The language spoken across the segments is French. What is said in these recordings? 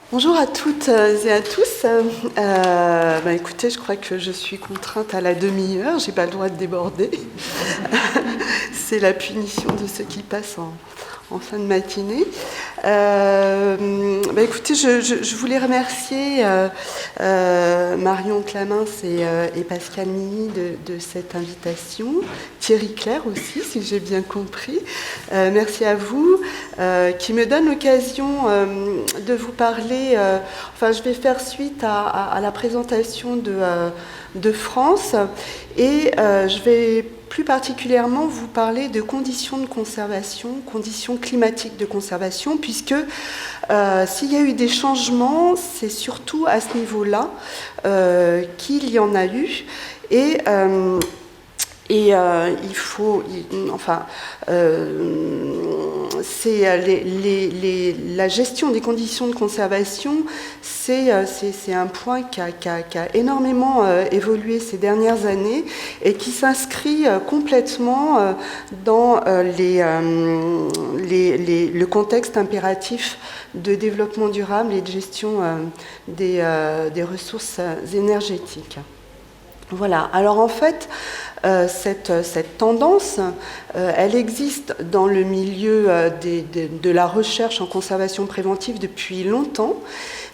Bonjour à toutes et à tous. Écoutez, je crois que je suis contrainte à la demi-heure, j'ai pas le droit de déborder. C'est la punition de ceux qui passent en fin de matinée. Écoutez, je voulais remercier Marion Clamins et Pascal Mini de cette invitation. Thierry Claire aussi, si j'ai bien compris. Merci à vous, qui me donne l'occasion de vous parler. Je vais faire suite à la présentation de France et je vais plus particulièrement vous parler de conditions de conservation, conditions climatiques de conservation, puisque s'il y a eu des changements, c'est surtout à ce niveau-là qu'il y en a eu. Il faut, c'est la gestion des conditions de conservation, c'est un point qui a énormément évolué ces dernières années et qui s'inscrit complètement dans le contexte impératif de développement durable et de gestion des ressources énergétiques. Voilà, alors en fait, cette tendance, elle existe dans le milieu de la recherche en conservation préventive depuis longtemps,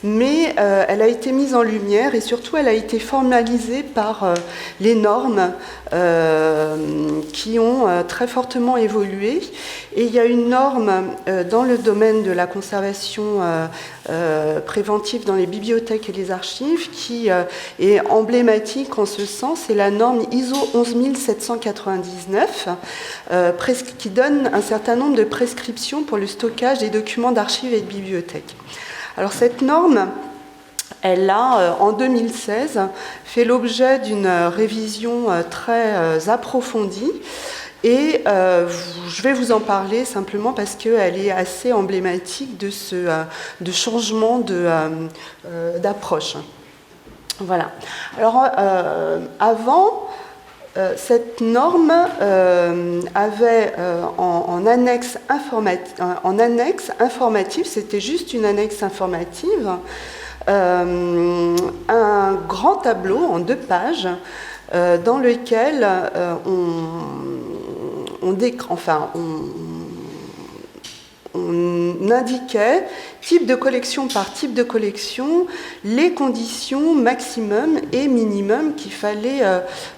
mais elle a été mise en lumière et surtout elle a été formalisée par les normes qui ont très fortement évolué. Et il y a une norme dans le domaine de la conservation préventive dans les bibliothèques et les archives qui est emblématique en ce sens, c'est la norme ISO 11799 qui donne un certain nombre de prescriptions pour le stockage des documents d'archives et de bibliothèques. Alors cette norme, elle a, en 2016, fait l'objet d'une révision très approfondie. Et je vais vous en parler simplement parce qu'elle est assez emblématique de changement d'approche. Voilà. Alors, avant, cette norme avait en annexe informative, c'était juste une annexe informative, un grand tableau en 2 pages dans lequel on indiquait, type de collection par type de collection, les conditions maximum et minimum qu'il fallait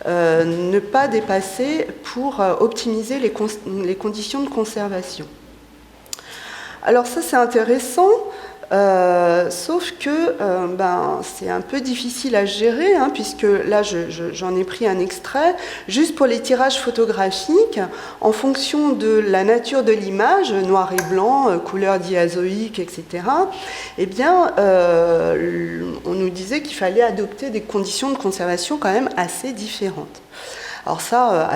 ne pas dépasser pour optimiser les conditions de conservation. Alors ça, c'est intéressant. Sauf que c'est un peu difficile à gérer, puisque là j'en ai pris un extrait, juste pour les tirages photographiques, en fonction de la nature de l'image, noir et blanc, couleur diazoïque, etc., on nous disait qu'il fallait adopter des conditions de conservation quand même assez différentes. Alors ça,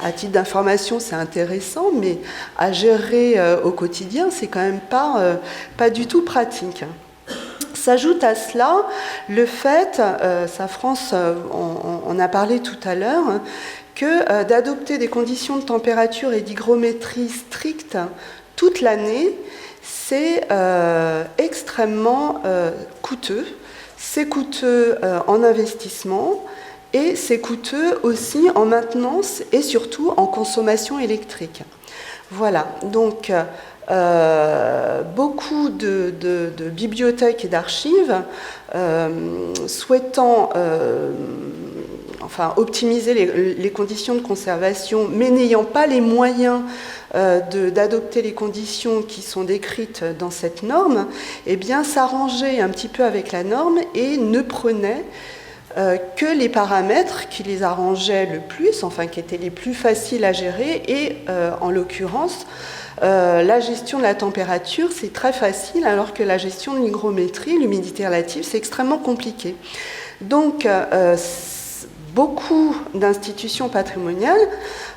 à titre d'information, c'est intéressant, mais à gérer au quotidien, c'est quand même pas du tout pratique. S'ajoute à cela le fait, France on a parlé tout à l'heure, que d'adopter des conditions de température et d'hygrométrie strictes toute l'année, c'est extrêmement coûteux. C'est coûteux en investissement. Et c'est coûteux aussi en maintenance et surtout en consommation électrique. Voilà, donc beaucoup de bibliothèques et d'archives souhaitant optimiser les conditions de conservation, mais n'ayant pas les moyens d'adopter les conditions qui sont décrites dans cette norme, s'arrangeaient un petit peu avec la norme et ne prenaient que les paramètres qui les arrangeaient le plus, qui étaient les plus faciles à gérer, et en l'occurrence, la gestion de la température, c'est très facile, alors que la gestion de l'hygrométrie, l'humidité relative, c'est extrêmement compliqué. Donc, beaucoup d'institutions patrimoniales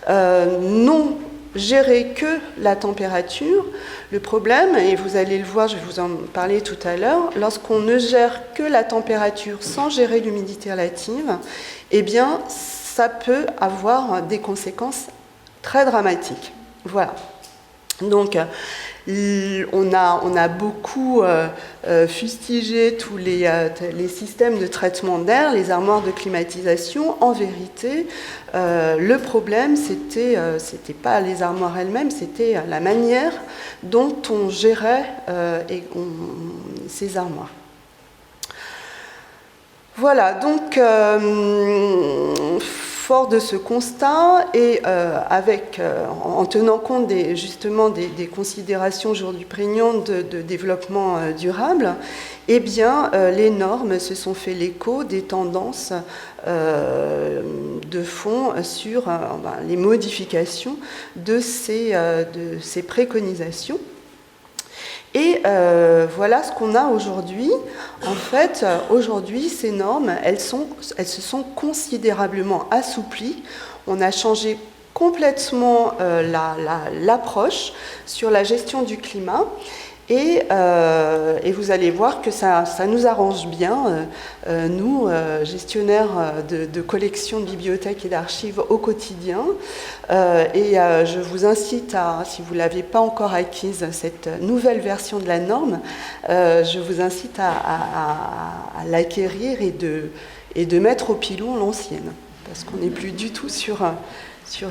n'ont géré que la température. Le problème, et vous allez le voir, je vais vous en parler tout à l'heure, lorsqu'on ne gère que la température sans gérer l'humidité relative, ça peut avoir des conséquences très dramatiques. Voilà. Donc, On a beaucoup fustigé tous les systèmes de traitement d'air, les armoires de climatisation. En vérité, le problème, c'était pas les armoires elles-mêmes, c'était la manière dont on gérait ces armoires. Voilà, donc fort de ce constat et en tenant compte justement des considérations aujourd'hui prégnantes de développement durable, eh bien, les normes se sont fait l'écho des tendances de fond sur les modifications de ces préconisations. Et voilà ce qu'on a aujourd'hui. En fait, aujourd'hui, ces normes, elles se sont considérablement assouplies. On a changé complètement l'approche sur la gestion du climat. Et vous allez voir que ça nous arrange bien, nous, gestionnaires de collections de bibliothèques et d'archives au quotidien. Je vous incite si vous ne l'avez pas encore acquise, cette nouvelle version de la norme, je vous incite à l'acquérir et de mettre au pilon l'ancienne, parce qu'on n'est plus du tout sur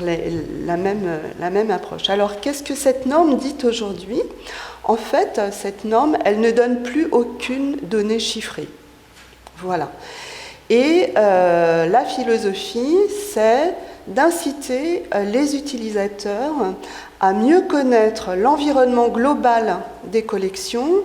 la même approche. Alors, qu'est-ce que cette norme dit aujourd'hui ? En fait, cette norme, elle ne donne plus aucune donnée chiffrée. Voilà. Et la philosophie, c'est d'inciter les utilisateurs à mieux connaître l'environnement global des collections.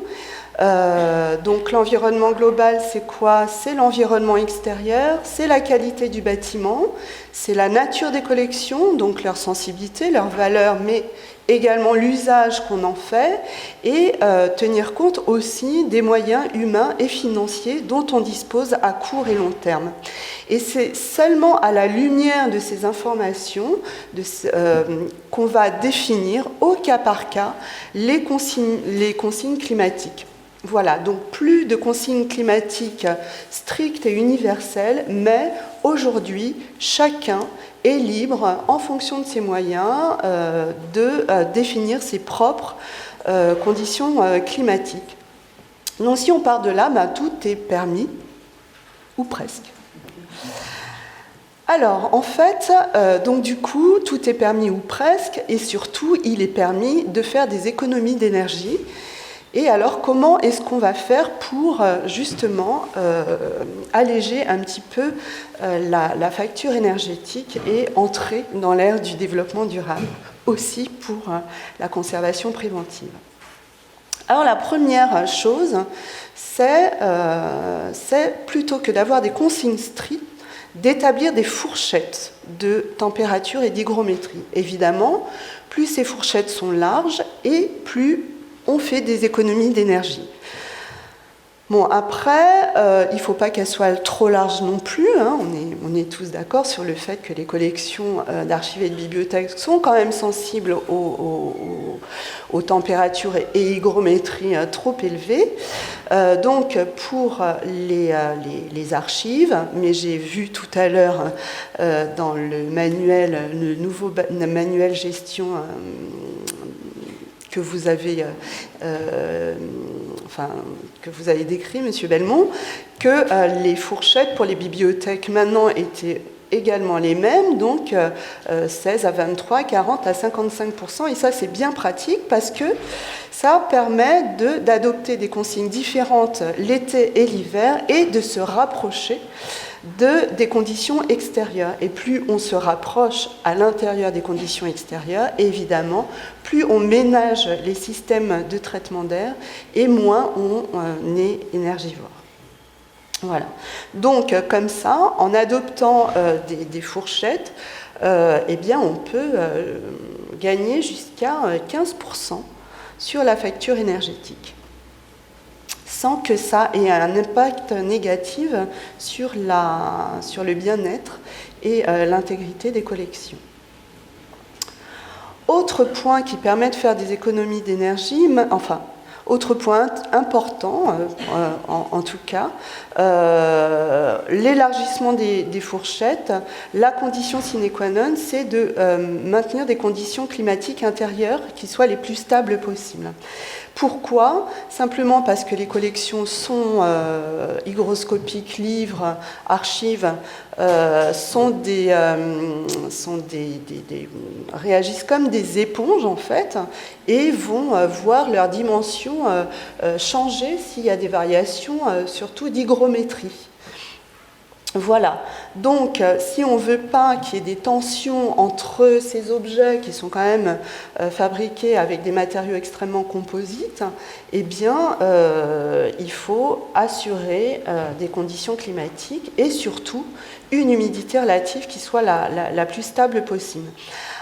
Donc l'environnement global, c'est quoi ? C'est l'environnement extérieur, c'est la qualité du bâtiment, c'est la nature des collections, donc leur sensibilité, leur valeur, mais également l'usage qu'on en fait, et tenir compte aussi des moyens humains et financiers dont on dispose à court et long terme. Et c'est seulement à la lumière de ces informations qu'on va définir au cas par cas les consignes climatiques. Voilà, donc plus de consignes climatiques strictes et universelles, mais aujourd'hui, chacun est libre, en fonction de ses moyens, de définir ses propres conditions climatiques. Donc si on part de là, tout est permis, ou presque. Alors, en fait, donc du coup, tout est permis ou presque, et surtout, il est permis de faire des économies d'énergie. Et alors, comment est-ce qu'on va faire pour justement alléger un petit peu la facture énergétique et entrer dans l'ère du développement durable, aussi pour la conservation préventive? Alors, la première chose, c'est plutôt que d'avoir des consignes strictes, d'établir des fourchettes de température et d'hygrométrie. Évidemment, plus ces fourchettes sont larges et plus on fait des économies d'énergie. Bon, après, il ne faut pas qu'elles soient trop larges non plus. Hein. On est tous d'accord sur le fait que les collections d'archives et de bibliothèques sont quand même sensibles aux températures et hygrométries trop élevées. Donc, pour les archives, mais j'ai vu tout à l'heure dans le nouveau manuel gestion que vous avez décrit, Monsieur Belmont, que les fourchettes pour les bibliothèques maintenant étaient également les mêmes, donc 16 à 23, 40 à 55%, et ça c'est bien pratique parce que ça permet d'adopter des consignes différentes l'été et l'hiver et de se rapprocher des conditions extérieures. Et plus on se rapproche à l'intérieur des conditions extérieures, évidemment, plus on ménage les systèmes de traitement d'air et moins on est énergivore. Voilà. Donc, comme ça, en adoptant des fourchettes, eh bien, on peut gagner jusqu'à 15% sur la facture énergétique, sans que ça ait un impact négatif sur le bien-être et l'intégrité des collections. Autre point qui permet de faire des économies d'énergie, Autre point important, en tout cas, l'élargissement des fourchettes. La condition sine qua non, c'est de maintenir des conditions climatiques intérieures qui soient les plus stables possibles. Pourquoi ? Simplement parce que les collections sont hygroscopiques, livres, archives, réagissent comme des éponges en fait et vont voir leur dimension changer s'il y a des variations, surtout d'hygrométrie. Voilà, donc si on ne veut pas qu'il y ait des tensions entre ces objets qui sont quand même fabriqués avec des matériaux extrêmement composites, eh bien il faut assurer des conditions climatiques et surtout une humidité relative qui soit la plus stable possible.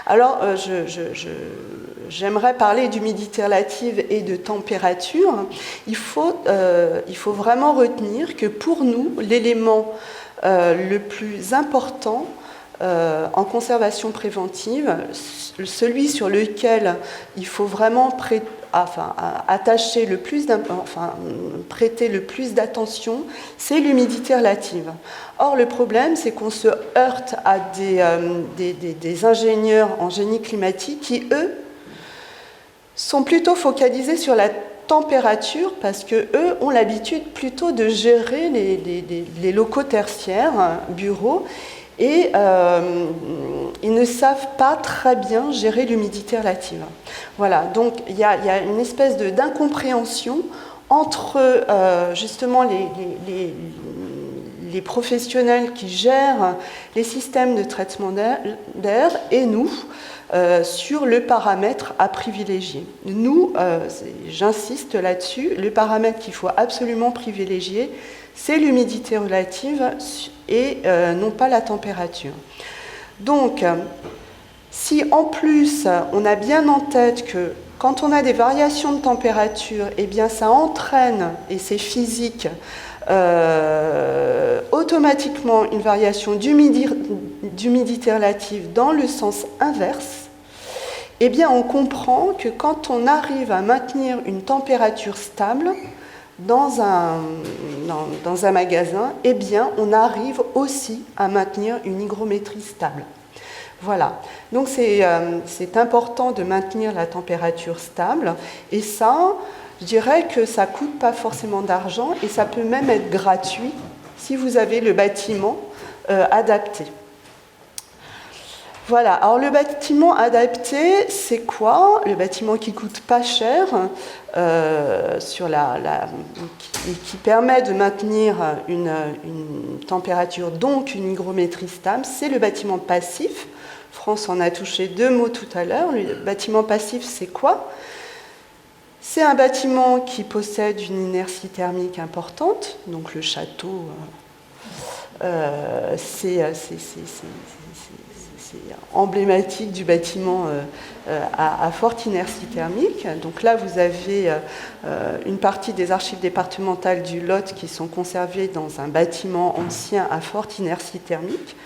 Alors, j'aimerais parler d'humidité relative et de température. Il faut vraiment retenir que pour nous, l'élément le plus important en conservation préventive, celui sur lequel il faut vraiment prêter le plus d'attention, c'est l'humidité relative. Or, le problème, c'est qu'on se heurte à des ingénieurs en génie climatique qui, eux, sont plutôt focalisés sur la température parce qu'eux ont l'habitude plutôt de gérer les locaux tertiaires, bureaux, et ils ne savent pas très bien gérer l'humidité relative. Voilà, donc il y a une espèce d'incompréhension entre justement les professionnels qui gèrent les systèmes de traitement d'air et nous, sur le paramètre à privilégier. Nous, j'insiste là-dessus, le paramètre qu'il faut absolument privilégier, c'est l'humidité relative et non pas la température. Donc, si en plus on a bien en tête que quand on a des variations de température, eh bien ça entraîne, et c'est physique, automatiquement une variation d'humidité relative dans le sens inverse, eh bien on comprend que quand on arrive à maintenir une température stable dans un magasin, eh bien on arrive aussi à maintenir une hygrométrie stable. Voilà, donc c'est important de maintenir la température stable, et ça, je dirais que ça ne coûte pas forcément d'argent et ça peut même être gratuit si vous avez le bâtiment adapté. Voilà, alors le bâtiment adapté, c'est quoi ? Le bâtiment qui ne coûte pas cher et qui permet de maintenir une température, donc une hygrométrie stable, c'est le bâtiment passif. France en a touché 2 mots tout à l'heure. Le bâtiment passif, c'est quoi ? C'est un bâtiment qui possède une inertie thermique importante, donc le château, c'est emblématique du bâtiment à forte inertie thermique. Donc là, vous avez une partie des archives départementales du Lot qui sont conservées dans un bâtiment ancien à forte inertie thermique.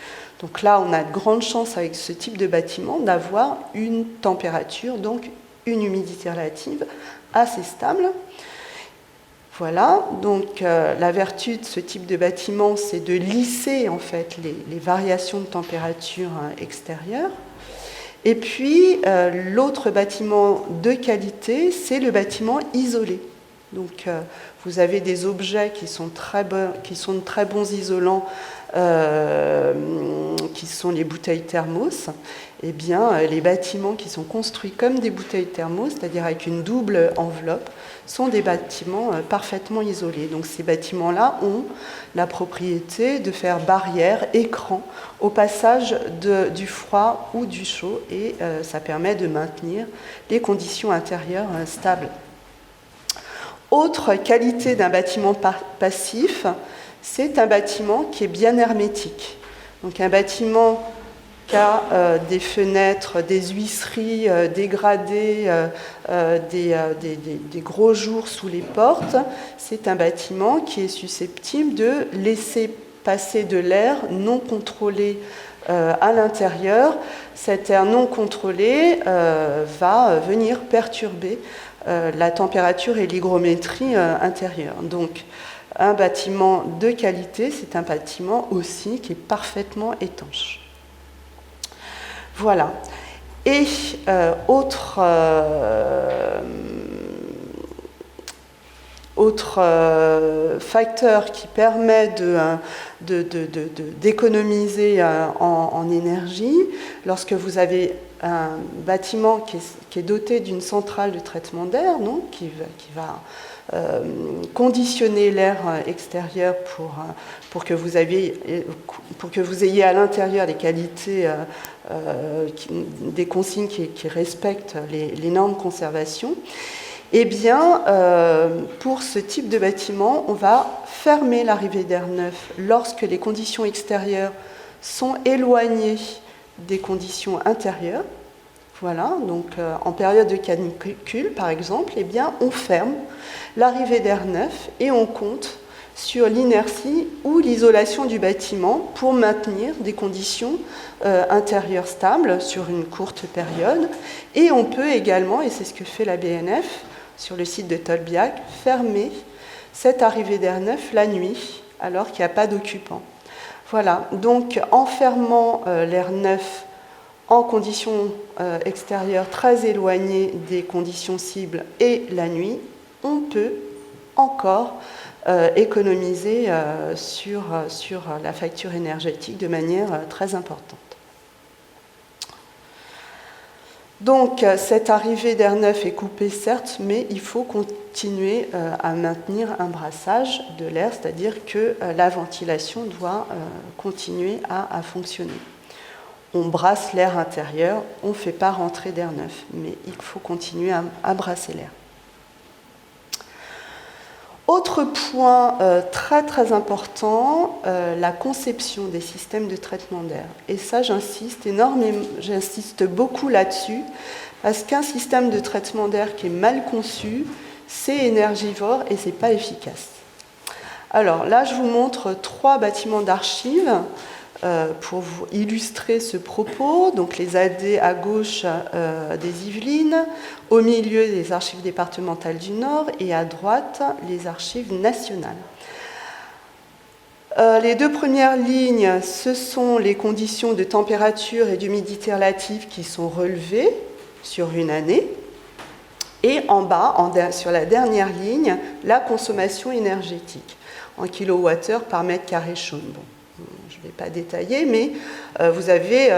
Donc là, on a de grandes chances avec ce type de bâtiment d'avoir une température, donc une humidité relative assez stable. Voilà, donc la vertu de ce type de bâtiment, c'est de lisser en fait les variations de température extérieure. Et puis, l'autre bâtiment de qualité, c'est le bâtiment isolé. Donc, vous avez des objets qui sont de très bons isolants, qui sont les bouteilles thermos. Eh bien, les bâtiments qui sont construits comme des bouteilles thermos, c'est-à-dire avec une double enveloppe, sont des bâtiments parfaitement isolés. Donc ces bâtiments-là ont la propriété de faire barrière, écran, au passage du froid ou du chaud, et ça permet de maintenir les conditions intérieures stables. Autre qualité d'un bâtiment passif, c'est un bâtiment qui est bien hermétique. Donc un bâtiment qui a des fenêtres, des huisseries dégradées, des gros jours sous les portes, c'est un bâtiment qui est susceptible de laisser passer de l'air non contrôlé à l'intérieur. Cet air non contrôlé va venir perturber la température et l'hygrométrie intérieure. Donc, un bâtiment de qualité, c'est un bâtiment aussi qui est parfaitement étanche. Voilà. Et autre facteur qui permet d'économiser en énergie, lorsque vous avez un bâtiment qui est doté d'une centrale de traitement d'air, qui va conditionner l'air extérieur pour que vous ayez à l'intérieur les qualités, des consignes qui respectent les normes de conservation. Eh bien, pour ce type de bâtiment, on va fermer l'arrivée d'air neuf lorsque les conditions extérieures sont éloignées des conditions intérieures. Voilà, donc en période de canicule, par exemple, eh bien, on ferme l'arrivée d'air neuf et on compte sur l'inertie ou l'isolation du bâtiment pour maintenir des conditions intérieures stables sur une courte période. Et on peut également, et c'est ce que fait la BNF sur le site de Tolbiac, fermer cette arrivée d'air neuf la nuit alors qu'il n'y a pas d'occupant. Voilà, donc en fermant l'air neuf en conditions extérieures très éloignées des conditions cibles et la nuit, on peut encore économiser sur la facture énergétique de manière très importante. Donc cette arrivée d'air neuf est coupée certes, mais il faut continuer à maintenir un brassage de l'air, c'est-à-dire que la ventilation doit continuer à fonctionner. On brasse l'air intérieur, on ne fait pas rentrer d'air neuf, mais il faut continuer à brasser l'air. Autre point très très important, la conception des systèmes de traitement d'air. Et ça, j'insiste beaucoup là-dessus, parce qu'un système de traitement d'air qui est mal conçu, c'est énergivore et c'est pas efficace. Alors là, je vous montre 3 bâtiments d'archives pour vous illustrer ce propos. Donc les AD à gauche des Yvelines, au milieu les archives départementales du Nord et à droite les archives nationales. Les 2 premières lignes, ce sont les conditions de température et d'humidité relative qui sont relevées sur une année. Et en bas, sur la dernière ligne, la consommation énergétique en kilowattheure par mètre carré chaud. Bon. Je ne vais pas détailler, mais vous avez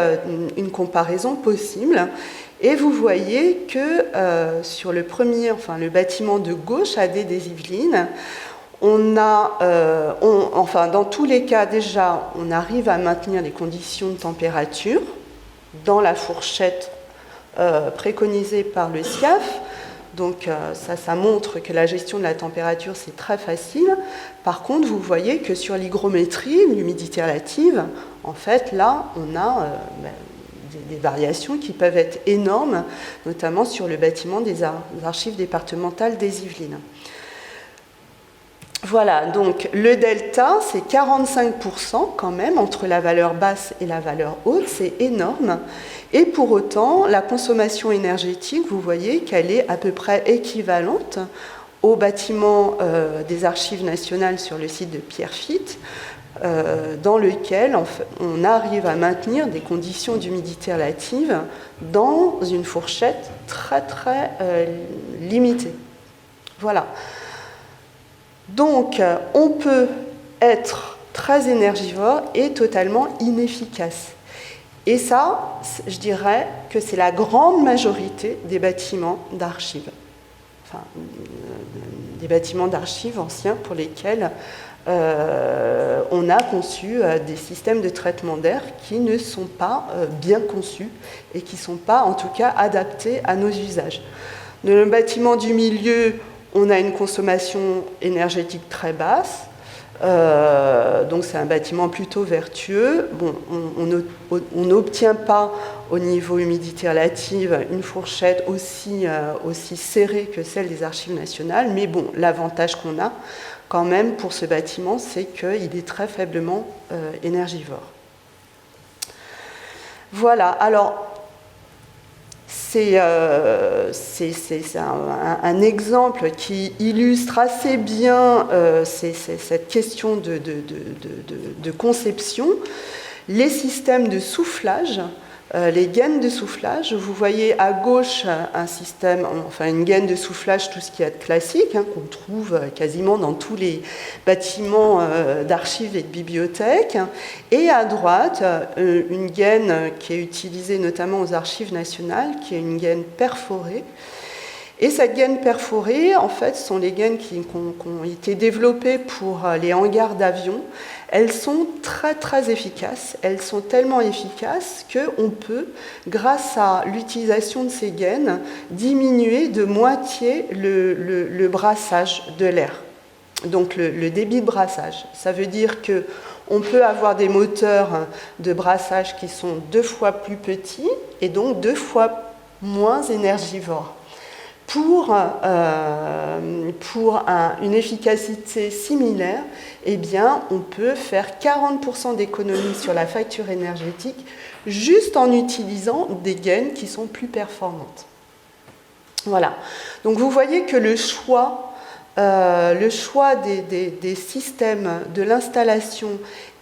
une comparaison possible. Et vous voyez que sur le bâtiment de gauche, AD des Yvelines, dans tous les cas, déjà, on arrive à maintenir les conditions de température dans la fourchette préconisée par le SIAF. Donc ça montre que la gestion de la température, c'est très facile. Par contre, vous voyez que sur l'hygrométrie, l'humidité relative, en fait, là, on a des variations qui peuvent être énormes, notamment sur le bâtiment des archives départementales des Yvelines. Voilà, donc le delta, c'est 45% quand même entre la valeur basse et la valeur haute, c'est énorme. Et pour autant, la consommation énergétique, vous voyez qu'elle est à peu près équivalente au bâtiment des archives nationales sur le site de Pierrefitte, dans lequel on arrive à maintenir des conditions d'humidité relative dans une fourchette très très limitée. Voilà. Donc, on peut être très énergivore et totalement inefficace. Et ça, je dirais que c'est la grande majorité des bâtiments d'archives. Enfin, des bâtiments d'archives anciens pour lesquels on a conçu des systèmes de traitement d'air qui ne sont pas bien conçus et qui ne sont pas, en tout cas, adaptés à nos usages. Dans le bâtiment du milieu, on a une consommation énergétique très basse, donc c'est un bâtiment plutôt vertueux. Bon, on n'obtient pas au niveau humidité relative une fourchette aussi serrée que celle des archives nationales, mais bon, l'avantage qu'on a quand même pour ce bâtiment, c'est qu'il est très faiblement énergivore. Voilà, alors c'est un exemple qui illustre assez bien cette question de conception. Les systèmes de soufflage, les gaines de soufflage, vous voyez à gauche un système, enfin une gaine de soufflage, tout ce qui est classique, qu'on trouve quasiment dans tous les bâtiments d'archives et de bibliothèques, et à droite une gaine qui est utilisée notamment aux archives nationales, qui est une gaine perforée. Et cette gaine perforée, en fait, sont les gaines qui ont été développées pour les hangars d'avions. Elles sont très très efficaces. Elles sont tellement efficaces qu'on peut, grâce à l'utilisation de ces gaines, diminuer de moitié le brassage de l'air. Donc le débit de brassage. Ça veut dire qu'on peut avoir des moteurs de brassage qui sont 2 fois plus petits et donc 2 fois moins énergivores. Pour une efficacité similaire, eh bien, on peut faire 40% d'économie sur la facture énergétique juste en utilisant des gaines qui sont plus performantes. Voilà. Donc vous voyez que le choix des systèmes, de l'installation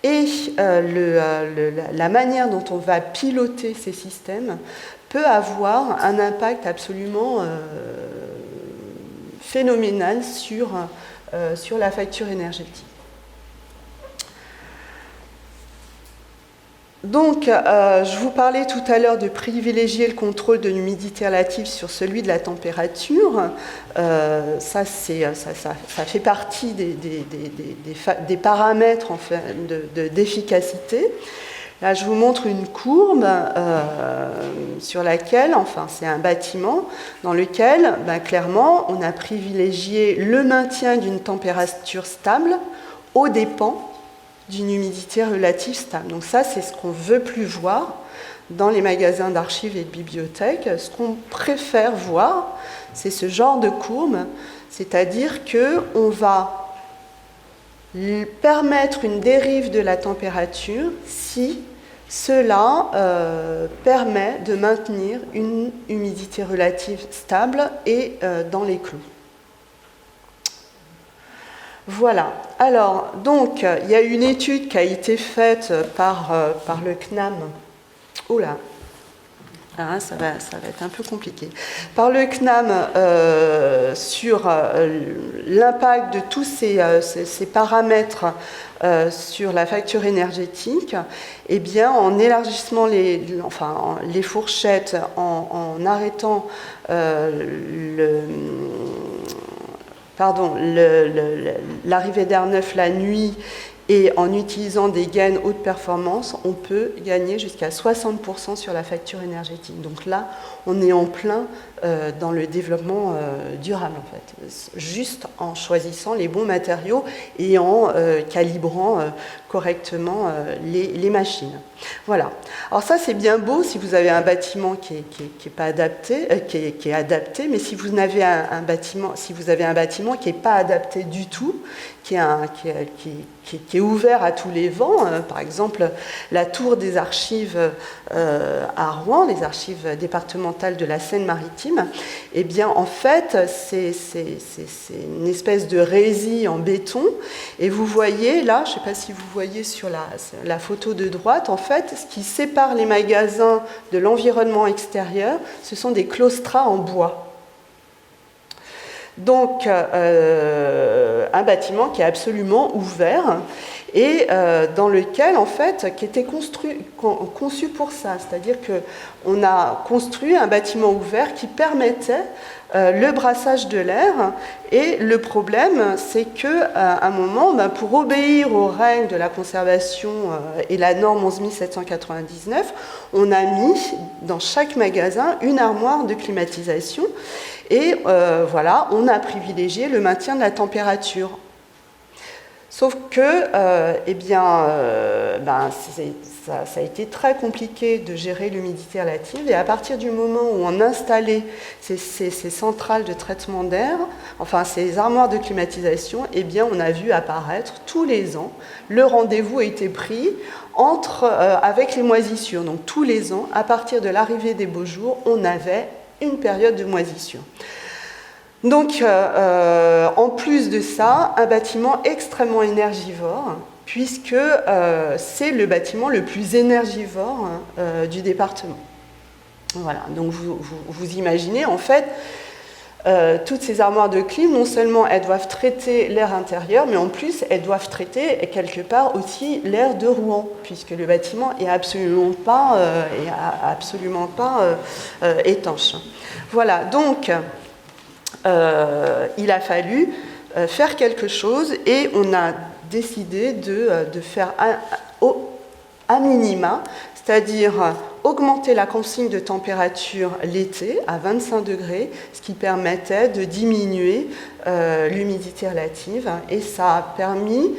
et la manière dont on va piloter ces systèmes peut avoir un impact absolument phénoménal sur la facture énergétique. Donc, je vous parlais tout à l'heure de privilégier le contrôle de l'humidité relative sur celui de la température. Ça fait partie des paramètres en fait, d'efficacité. Là, je vous montre une courbe sur laquelle, enfin, c'est un bâtiment dans lequel, clairement, on a privilégié le maintien d'une température stable aux dépens d'une humidité relative stable. Donc ça, c'est ce qu'on ne veut plus voir dans les magasins d'archives et de bibliothèques. Ce qu'on préfère voir, c'est ce genre de courbe, c'est-à-dire qu'on va permettre une dérive de la température si cela permet de maintenir une humidité relative stable et dans les clous. Voilà. Alors, donc, il y a une étude qui a été faite par le CNAM. Oula, ah, ça va être un peu compliqué. Par le CNAM sur l'impact de tous ces paramètres sur la facture énergétique, eh bien, en élargissant les fourchettes, en arrêtant l'arrivée d'air neuf la nuit et en utilisant des gaines haute performance, on peut gagner jusqu'à 60% sur la facture énergétique. Donc là, on est en plein dans le développement durable, en fait, juste en choisissant les bons matériaux et en calibrant correctement les machines. Voilà. Alors ça, c'est bien beau si vous avez un bâtiment qui est pas adapté, qui est adapté, mais si vous avez un bâtiment qui n'est pas adapté du tout, qui est ouvert à tous les vents, par exemple la tour des archives à Rouen, les archives départementales de la Seine-Maritime, eh bien en fait c'est une espèce de résis en béton, et vous voyez là, je ne sais pas si vous voyez sur la photo de droite, en fait ce qui sépare les magasins de l'environnement extérieur, ce sont des claustras en bois. Donc, un bâtiment qui est absolument ouvert et dans lequel, en fait, qui était conçu pour ça. C'est-à-dire qu'on a construit un bâtiment ouvert qui permettait le brassage de l'air. Et le problème, c'est qu'à un moment, pour obéir aux règles de la conservation et la norme 11799, on a mis dans chaque magasin une armoire de climatisation. Et voilà, on a privilégié le maintien de la température. Sauf que, ça a été très compliqué de gérer l'humidité relative. Et à partir du moment où on installait ces centrales de traitement d'air, enfin ces armoires de climatisation, eh bien, on a vu apparaître tous les ans, le rendez-vous a été pris avec les moisissures. Donc tous les ans, à partir de l'arrivée des beaux jours, on avait une période de moisissure. Donc, en plus de ça, un bâtiment extrêmement énergivore, puisque c'est le bâtiment le plus énergivore du département. Voilà, donc vous imaginez, en fait, toutes ces armoires de clim, non seulement elles doivent traiter l'air intérieur, mais en plus elles doivent traiter quelque part aussi l'air de Rouen, puisque le bâtiment est absolument pas étanche. Voilà, donc il a fallu faire quelque chose et on a décidé de faire à minima, c'est-à-dire augmenter la consigne de température l'été à 25 degrés, ce qui permettait de diminuer l'humidité relative, et ça a permis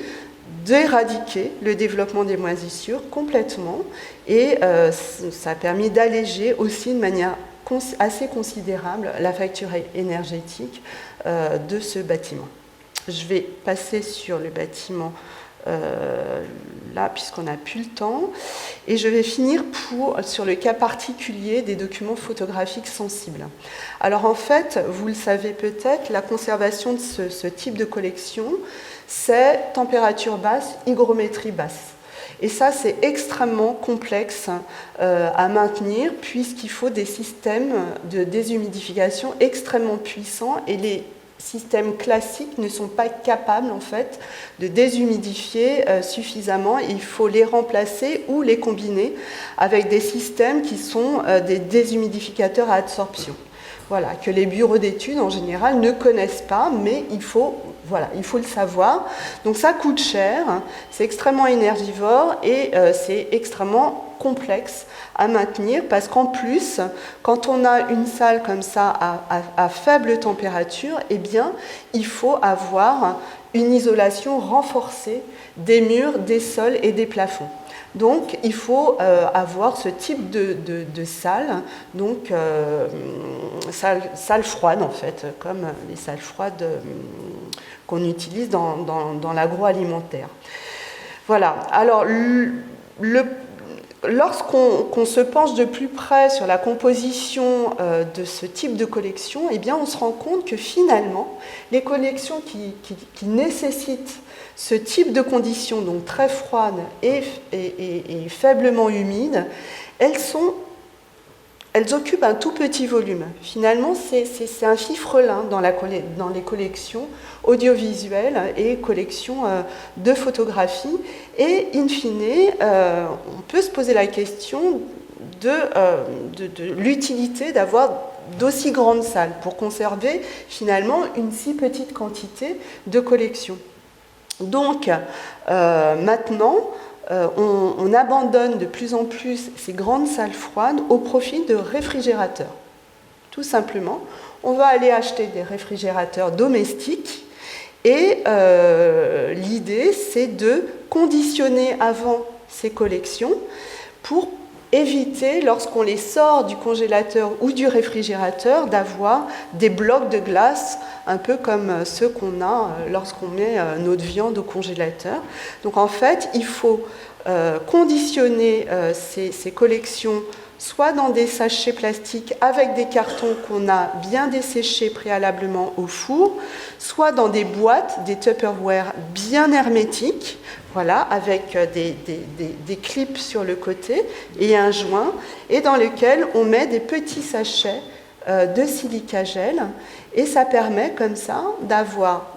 d'éradiquer le développement des moisissures complètement, et ça a permis d'alléger aussi de manière assez considérable la facture énergétique de ce bâtiment. Je vais passer sur le bâtiment là, puisqu'on n'a plus le temps, et je vais finir sur le cas particulier des documents photographiques sensibles. Alors en fait, vous le savez peut-être, la conservation de ce type de collection, c'est température basse, hygrométrie basse. Et ça, c'est extrêmement complexe à maintenir, puisqu'il faut des systèmes de déshumidification extrêmement puissants, et les systèmes classiques ne sont pas capables en fait de déshumidifier suffisamment. Il faut les remplacer ou les combiner avec des systèmes qui sont des déshumidificateurs à adsorption. Voilà, que les bureaux d'études en général ne connaissent pas, mais il faut le savoir. Donc ça coûte cher, c'est extrêmement énergivore et c'est extrêmement complexe à maintenir, parce qu'en plus, quand on a une salle comme ça à faible température, eh bien, il faut avoir une isolation renforcée des murs, des sols et des plafonds. Donc, il faut avoir ce type de salle, donc salle froide en fait, comme les salles froides qu'on utilise dans l'agroalimentaire. Voilà. Alors, lorsqu'on se penche de plus près sur la composition de ce type de collection, eh bien, on se rend compte que finalement, les collections qui nécessitent ce type de conditions, donc très froides et faiblement humides, elles occupent un tout petit volume. Finalement, c'est un fifrelin dans les collections audiovisuelles et collections de photographie. Et in fine, on peut se poser la question de l'utilité d'avoir d'aussi grandes salles pour conserver finalement une si petite quantité de collections. Donc, maintenant, on abandonne de plus en plus ces grandes salles froides au profit de réfrigérateurs. Tout simplement, on va aller acheter des réfrigérateurs domestiques et l'idée, c'est de conditionner avant ces collections pour éviter, lorsqu'on les sort du congélateur ou du réfrigérateur, d'avoir des blocs de glace, un peu comme ceux qu'on a lorsqu'on met notre viande au congélateur. Donc en fait, il faut conditionner ces collections soit dans des sachets plastiques avec des cartons qu'on a bien desséchés préalablement au four, soit dans des boîtes, des Tupperware bien hermétiques, voilà, avec des clips sur le côté et un joint, et dans lequel on met des petits sachets de silica gel, et ça permet comme ça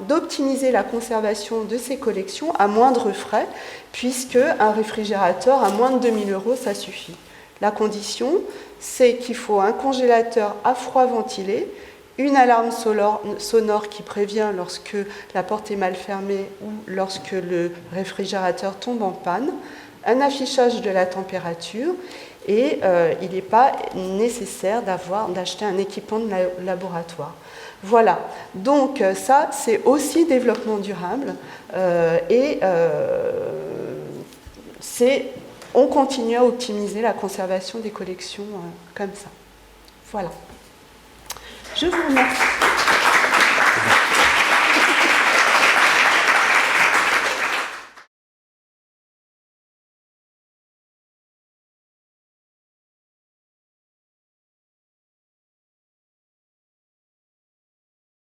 d'optimiser la conservation de ces collections à moindre frais, puisque un réfrigérateur à moins de 2 000 €, ça suffit. La condition, c'est qu'il faut un congélateur à froid ventilé, une alarme sonore qui prévient lorsque la porte est mal fermée ou lorsque le réfrigérateur tombe en panne, un affichage de la température, et il n'est pas nécessaire d'acheter un équipement de laboratoire. Voilà, donc ça c'est aussi développement durable on continue à optimiser la conservation des collections comme ça. Voilà. Je vous remercie.